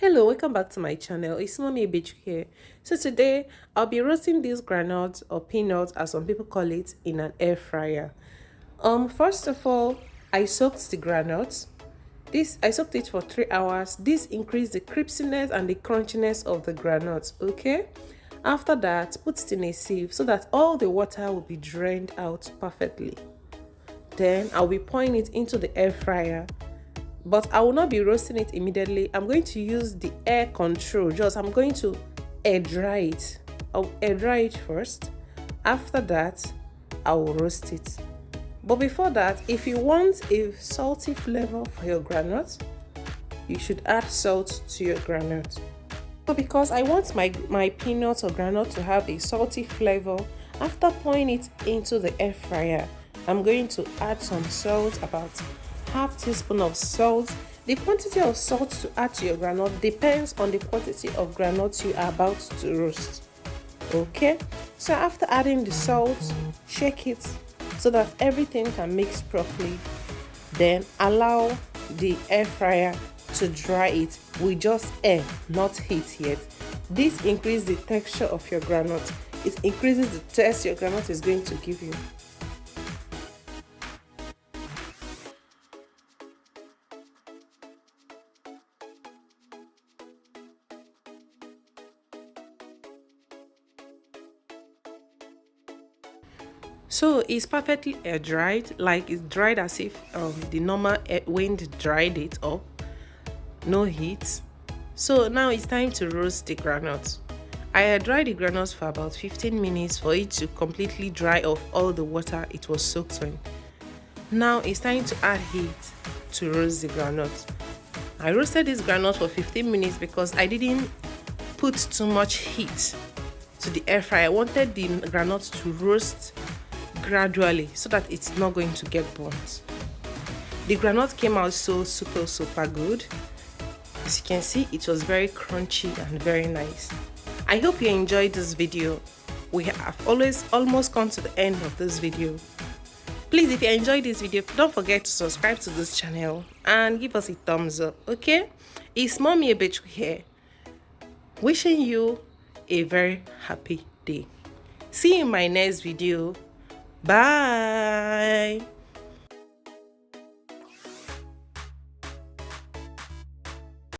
Hello, welcome back to my channel. It's Mommy Beach here. So today I'll be roasting these granules or peanuts as some people call it in an air fryer. First of all, I soaked the granules. I soaked it for 3 hours. This increased the crispiness and the crunchiness of the granules. Okay. After that, put it in a sieve so that all the water will be drained out perfectly. Then I'll be pouring it into the air fryer, but I will not be roasting it immediately. I'm going to use the air control. I'm going to air dry it. I'll air dry it first. After that, I will roast it. But before that, if you want a salty flavor for your granules, you should add salt to your granules. So because I want my peanuts or granule to have a salty flavor, after pouring it into the air fryer, I'm going to add some salt, about half teaspoon of salt. The quantity of salt to add to your granule depends on the quantity of granules you are about to roast. Okay, so after adding the salt, shake it so that everything can mix properly. Then allow the air fryer to dry it with just air, not heat yet. This increases the texture of your granules. It increases the taste your granule is going to give you. So it's perfectly air dried, like it's dried as if the normal wind dried it up, no heat. So now it's time to roast the granules. I air dried the granules for about 15 minutes for it to completely dry off all the water it was soaked in. Now it's time to add heat to roast the granules. I roasted these granules for 15 minutes because I didn't put too much heat to the air fryer. I wanted the granules to roast gradually so that it's not going to get burnt. The granite came out so super good. As you can see, it was very crunchy and very nice. I hope you enjoyed this video. We have almost come to the end of this video. Please, if you enjoyed this video, don't forget to subscribe to this channel and give us a thumbs up. Okay, it's Mommy Beach here, wishing you a very happy day. See you in my next video. Bye.